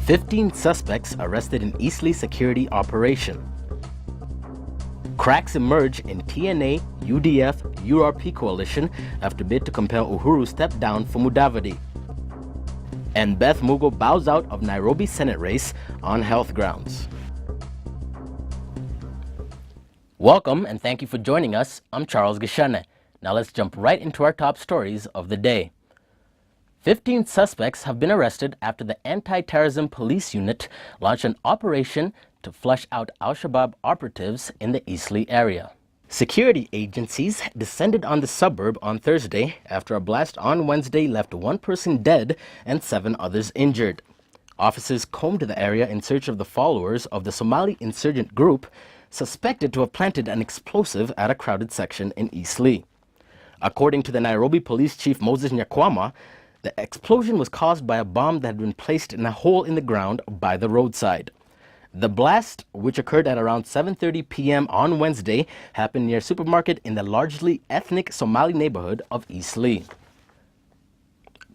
15 suspects arrested in Eastleigh security operation. Cracks emerge in TNA, UDF, URP coalition after bid to compel Uhuru step down for Mudavadi. And Beth Mugo bows out of Nairobi Senate race on health grounds. Welcome and thank you for joining us. I'm Charles Gishane. Now let's jump right into our top stories of the day. 15 suspects have been arrested after the anti-terrorism police unit launched an operation to flush out al-Shabaab operatives in the Eastleigh area. Security agencies descended on the suburb on Thursday after a blast on Wednesday left one person dead and 7 others injured. Officers combed the area in search of the followers of the Somali insurgent group suspected to have planted an explosive at a crowded section in Eastleigh. According to the Nairobi Police Chief Moses Nyakwama, the explosion was caused by a bomb that had been placed in a hole in the ground by the roadside. The blast, which occurred at around 7:30 p.m. on Wednesday, happened near a supermarket in the largely ethnic Somali neighborhood of Eastleigh.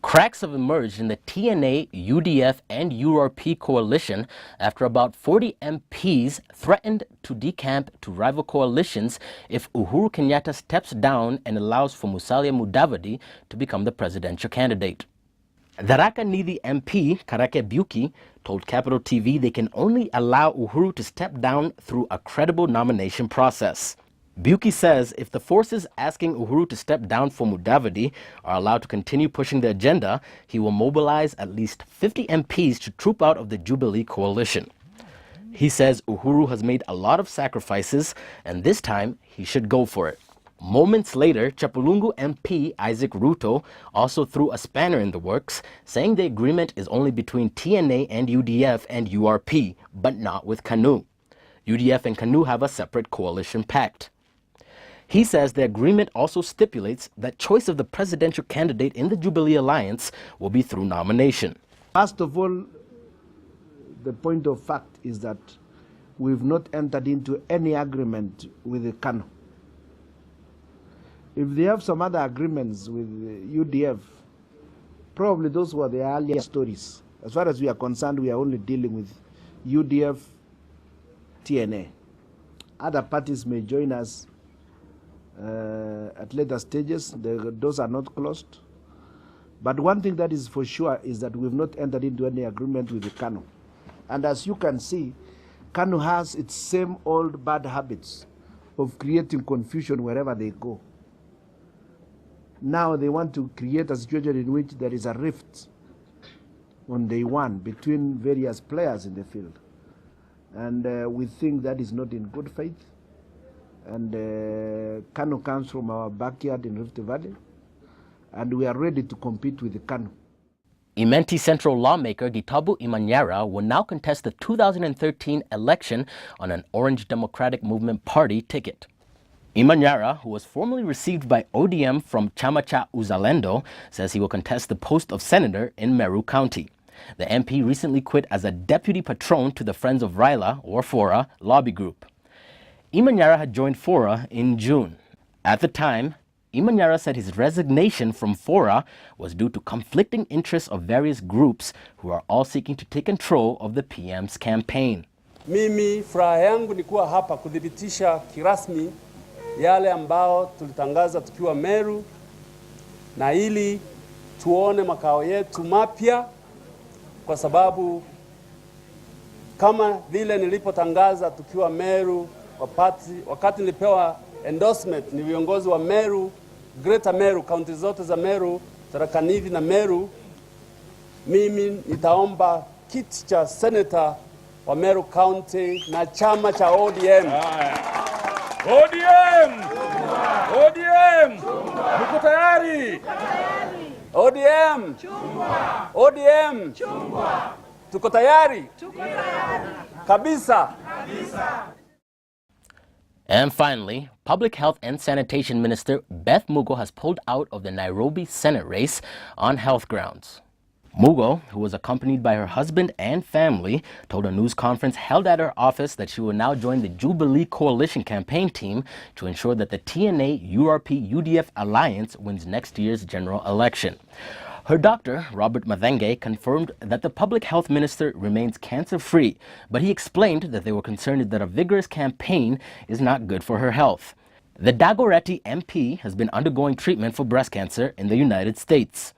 Cracks have emerged in the TNA, UDF, and URP coalition after about 40 MPs threatened to decamp to rival coalitions if Uhuru Kenyatta steps down and allows for Musalia Mudavadi to become the presidential candidate. Tharaka Nithi MP Karake Buki told Capital TV they can only allow Uhuru to step down through a credible nomination process. Buki says if the forces asking Uhuru to step down for Mudavadi are allowed to continue pushing the agenda, he will mobilize at least 50 MPs to troop out of the Jubilee Coalition. He says Uhuru has made a lot of sacrifices and this time he should go for it. Moments later, Chapulungu MP Isaac Ruto also threw a spanner in the works, saying the agreement is only between TNA and UDF and URP, but not with KANU. UDF and KANU have a separate coalition pact. He says the agreement also stipulates that choice of the presidential candidate in the Jubilee Alliance will be through nomination. First of all, the point of fact is that we've not entered into any agreement with the KANU. If they have some other agreements with UDF, probably those were the earlier stories. As far as we are concerned, we are only dealing with UDF, TNA. Other parties may join us at later stages. The doors are not closed. But one thing that is for sure is that we've not entered into any agreement with the KANU. And as you can see, KANU has its same old bad habits of creating confusion wherever they go. Now they want to create a situation in which there is a rift on day one between various players in the field. And we think that is not in good faith. And KANU comes from our backyard in Rift Valley, and we are ready to compete with the KANU. Imenti Central lawmaker Gitabu Imanyara will now contest the 2013 election on an Orange Democratic Movement Party ticket. Imanyara, who was formerly received by ODM from Chama cha Uzalendo, says he will contest the post of senator in Meru County. The MP recently quit as a deputy patron to the Friends of Raila, or FORA, lobby group. Imanyara had joined FORA in June. At the time, Imanyara said his resignation from FORA was due to conflicting interests of various groups who are all seeking to take control of the PM's campaign. Mimi furaha yangu ni kuwa hapa kudhibitisha kirasmi yale ambao tulitangaza tukiwa Meru, na ili tuone makao yetu mapya, kwa sababu kama vile nilipotangaza tukiwa Meru wakati nilipewa endorsement ni viongozi wa Meru, Greater Meru, kaunti zote za Meru, Tharaka Nithi na Meru, mimi nitaomba kiti cha senator wa Meru County na chama cha ODM. ODM! ODM! Mko tayari? ODM! ODM! Tuko tayari? Kabisa! And finally, Public Health and Sanitation Minister Beth Mugo has pulled out of the Nairobi Senate race on health grounds. Mugo, who was accompanied by her husband and family, told a news conference held at her office that she will now join the Jubilee Coalition campaign team to ensure that the TNA, URP, UDF alliance wins next year's general election. Her doctor, Robert Mathenge, confirmed that the public health minister remains cancer-free, but he explained that they were concerned that a vigorous campaign is not good for her health. The Dagoretti MP has been undergoing treatment for breast cancer in the United States.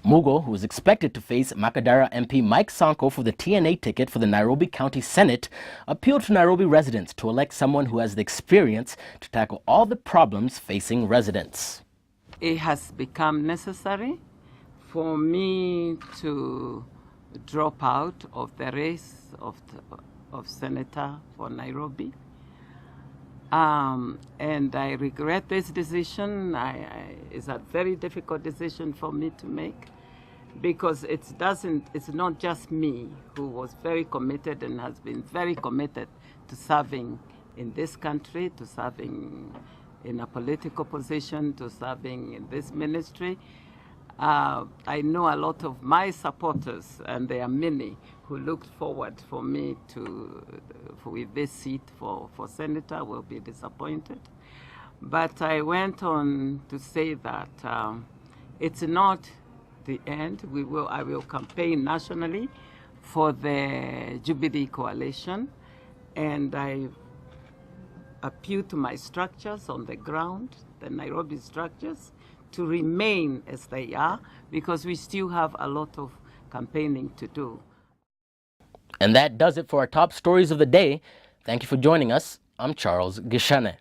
Mugo, who is expected to face Makadara MP Mike Sonko for the TNA ticket for the Nairobi County Senate, appealed to Nairobi residents to elect someone who has the experience to tackle all the problems facing residents. It has become necessary for me to drop out of the race of senator for Nairobi. And I regret this decision. It's a very difficult decision for me to make, because it's not just me who was very committed and has been very committed to serving in this country, to serving in a political position, to serving in this ministry. I know a lot of my supporters, and there are many, who looked forward for me with this seat for senator will be disappointed. But I went on to say that it's not the end. I will campaign nationally for the Jubilee Coalition, and I appeal to my structures on the ground, the Nairobi structures, to remain as they are, because we still have a lot of campaigning to do. And that does it for our top stories of the day. Thank you for joining us. I'm Charles Gishane.